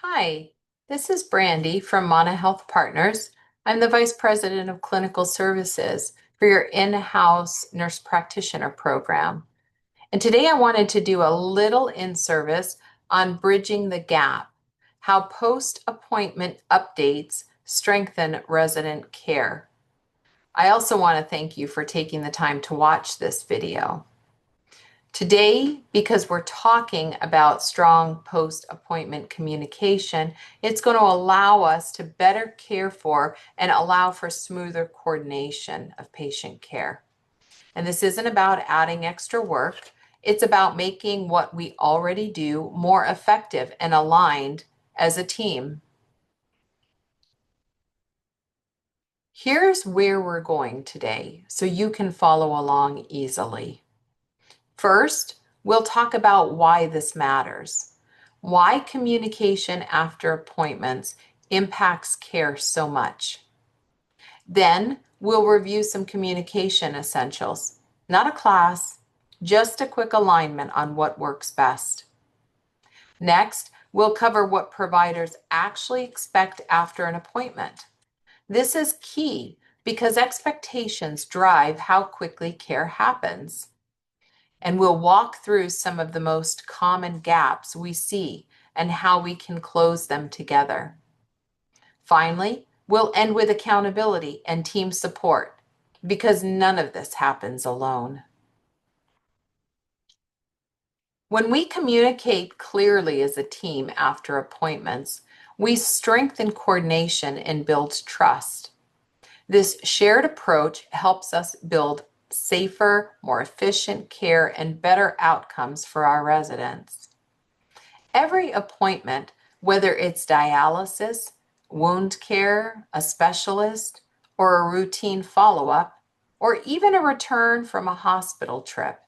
Hi, this is Brandy from Mana Health Partners. I'm the Vice President of Clinical Services for your in-house nurse practitioner program. And today I wanted to do a little in-service on bridging the gap, how post-appointment updates strengthen resident care. I also want to thank you for taking the time to watch this video. Today, because we're talking about strong post-appointment communication, it's going to allow us to better care for and allow for smoother coordination of patient care. And this isn't about adding extra work. It's about making what we already do more effective and aligned as a team. Here's where we're going today so you can follow along easily. First, we'll talk about why this matters, why communication after appointments impacts care so much. Then, we'll review some communication essentials, not a class, just a quick alignment on what works best. Next, we'll cover what providers actually expect after an appointment. This is key because expectations drive how quickly care happens. And we'll walk through some of the most common gaps we see and how we can close them together. Finally, we'll end with accountability and team support because none of this happens alone. When we communicate clearly as a team after appointments, we strengthen coordination and build trust. This shared approach helps us build safer, more efficient care and better outcomes for our residents. Every appointment, whether it's dialysis, wound care, a specialist, or a routine follow-up, or even a return from a hospital trip,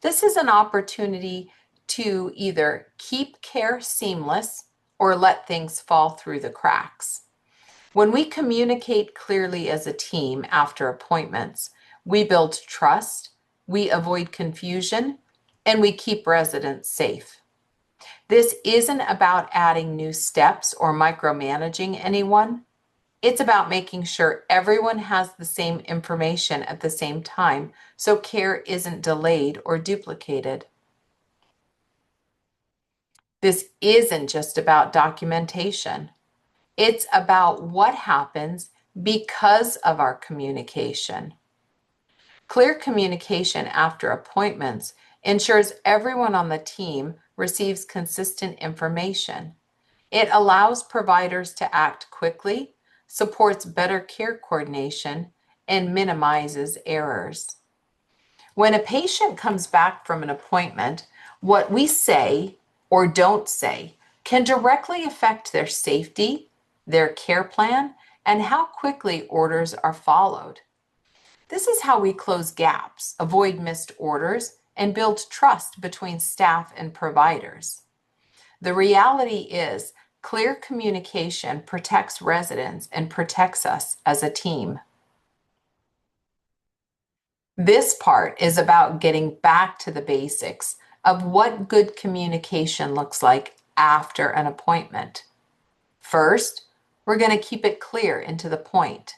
this is an opportunity to either keep care seamless or let things fall through the cracks. When we communicate clearly as a team after appointments, we build trust, we avoid confusion, and we keep residents safe. This isn't about adding new steps or micromanaging anyone. It's about making sure everyone has the same information at the same time so care isn't delayed or duplicated. This isn't just about documentation. It's about what happens because of our communication. Clear communication after appointments ensures everyone on the team receives consistent information. It allows providers to act quickly, supports better care coordination, and minimizes errors. When a patient comes back from an appointment, what we say or don't say can directly affect their safety, their care plan, and how quickly orders are followed. This is how we close gaps, avoid missed orders, and build trust between staff and providers. The reality is, clear communication protects residents and protects us as a team. This part is about getting back to the basics of what good communication looks like after an appointment. First, we're going to keep it clear and to the point.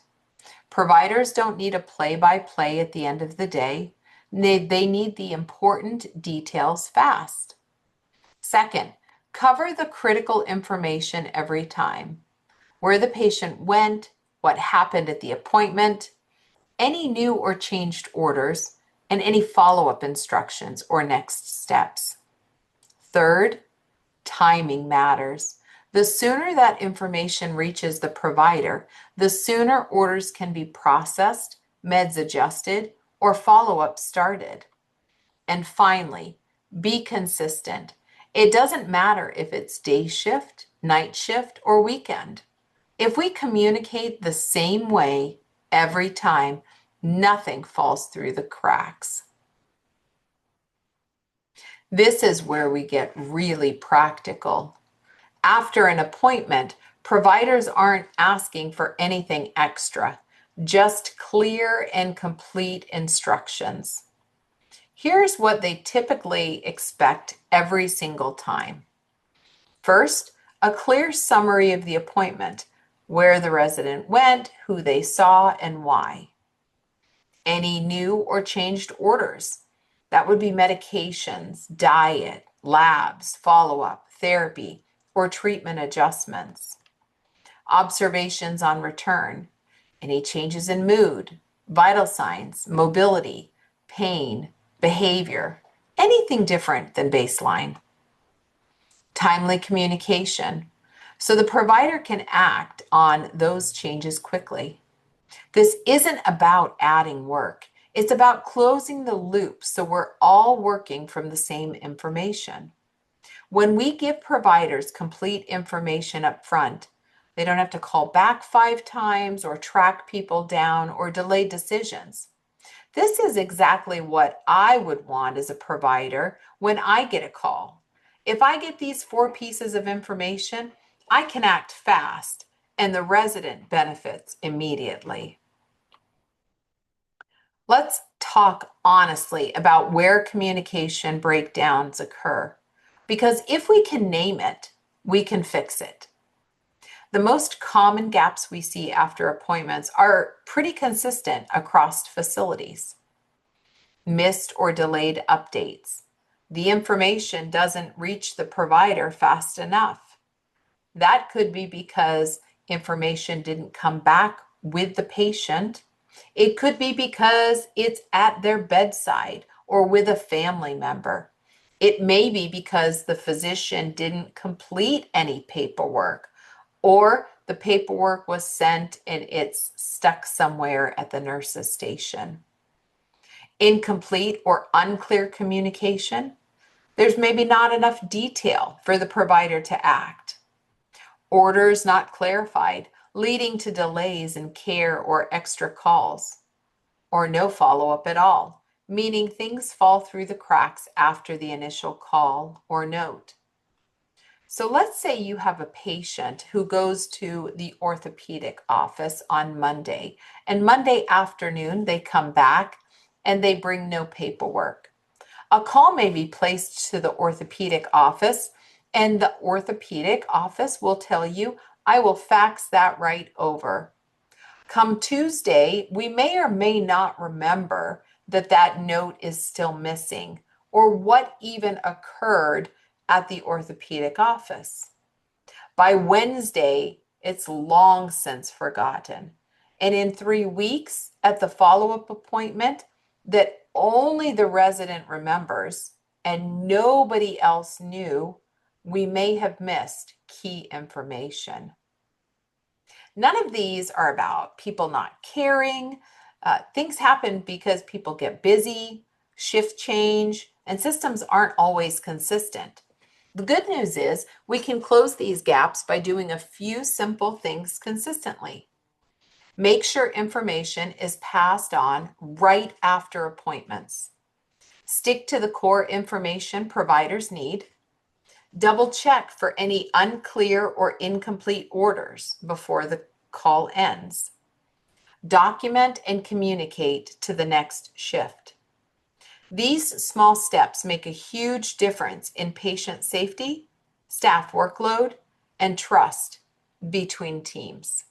Providers don't need a play-by-play at the end of the day. They need the important details fast. Second, cover the critical information every time. Where the patient went, what happened at the appointment, any new or changed orders, and any follow-up instructions or next steps. Third, timing matters. The sooner that information reaches the provider, the sooner orders can be processed, meds adjusted, or follow-up started. And finally, be consistent. It doesn't matter if it's day shift, night shift, or weekend. If we communicate the same way every time, nothing falls through the cracks. This is where we get really practical. After an appointment, providers aren't asking for anything extra, just clear and complete instructions. Here's what they typically expect every single time. First, A clear summary of the appointment, where the resident went, who they saw, and why. Any new or changed orders. That would be medications, diet, labs, follow-up, therapy, or treatment adjustments. Observations on return. Any changes in mood, vital signs, mobility, pain, behavior, anything different than baseline. Timely communication, so the provider can act on those changes quickly. This isn't about adding work. It's about closing the loop so we're all working from the same information. When we give providers complete information up front, they don't have to call back 5 times or track people down or delay decisions. This is exactly what I would want as a provider when I get a call. If I get these 4 pieces of information, I can act fast and the resident benefits immediately. Let's talk honestly about where communication breakdowns occur, because if we can name it, we can fix it. The most common gaps we see after appointments are pretty consistent across facilities. Missed or delayed updates. The information doesn't reach the provider fast enough. That could be because information didn't come back with the patient. It could be because it's at their bedside or with a family member. It may be because the physician didn't complete any paperwork, or the paperwork was sent and it's stuck somewhere at the nurse's station. Incomplete or unclear communication. There's maybe not enough detail for the provider to act. Orders not clarified, leading to delays in care or extra calls. Or no follow-up at all, meaning things fall through the cracks after the initial call or note. So let's say you have a patient who goes to the orthopedic office on Monday, and Monday afternoon they come back and they bring no paperwork. A call may be placed to the orthopedic office, and the orthopedic office will tell you, I will fax that right over. Come Tuesday, we may or may not remember that that note is still missing or what even occurred at the orthopedic office. By Wednesday, it's long since forgotten. And in 3 weeks at the follow-up appointment that only the resident remembers and nobody else knew, we may have missed key information. None of these are about people not caring. Things happen because people get busy, shift change, and systems aren't always consistent. The good news is we can close these gaps by doing a few simple things consistently. Make sure information is passed on right after appointments. Stick to the core information providers need. Double check for any unclear or incomplete orders before the call ends. Document and communicate to the next shift. These small steps make a huge difference in patient safety, staff workload, and trust between teams.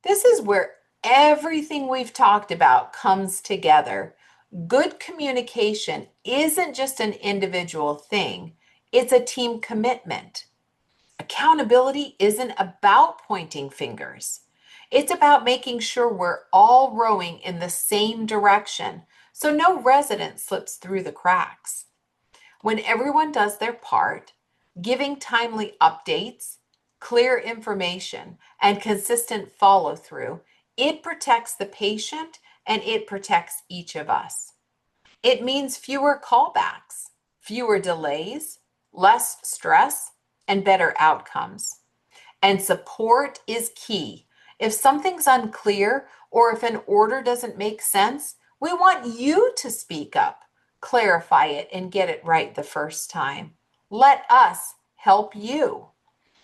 This is where everything we've talked about comes together. Good communication isn't just an individual thing, it's a team commitment. Accountability isn't about pointing fingers. It's about making sure we're all rowing in the same direction so no resident slips through the cracks. When everyone does their part, giving timely updates, clear information, and consistent follow-through, it protects the patient and it protects each of us. It means fewer callbacks, fewer delays, less stress, and better outcomes. And support is key. If something's unclear or if an order doesn't make sense, we want you to speak up, clarify it, and get it right the first time. Let us help you.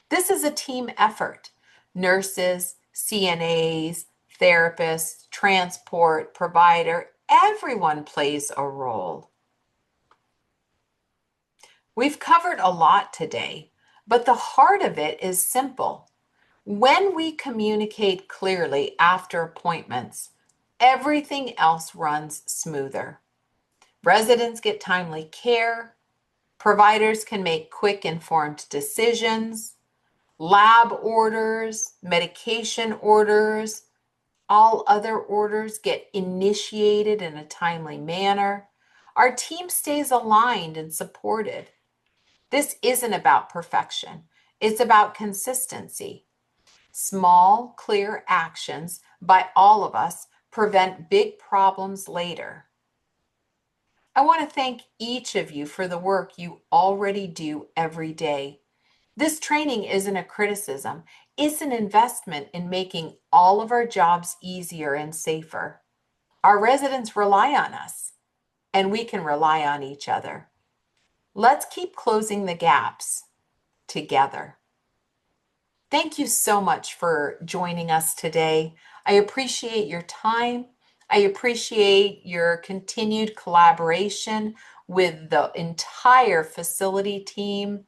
This is a team effort. Nurses, CNAs, therapists, transport, provider, everyone plays a role. We've covered a lot today, but the heart of it is simple. When we communicate clearly after appointments, everything else runs smoother. Residents get timely care, providers can make quick, informed decisions, lab orders, medication orders, all other orders get initiated in a timely manner. Our team stays aligned and supported. This isn't about perfection, it's about consistency. Small, clear actions by all of us prevent big problems later. I want to thank each of you for the work you already do every day. This training isn't a criticism, it's an investment in making all of our jobs easier and safer. Our residents rely on us, and we can rely on each other. Let's keep closing the gaps together. Thank you so much for joining us today. I appreciate your time. I appreciate your continued collaboration with the entire facility team,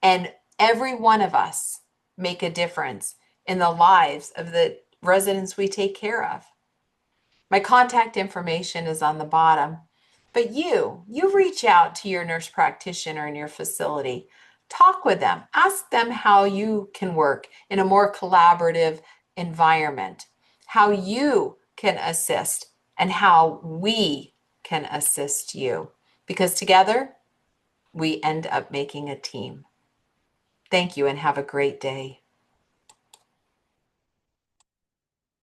and every one of us make a difference in the lives of the residents we take care of. My contact information is on the bottom, but you reach out to your nurse practitioner in your facility. Talk with them. Ask them how you can work in a more collaborative environment, how you can assist, and how we can assist you. Because together, we end up making a team. Thank you and have a great day.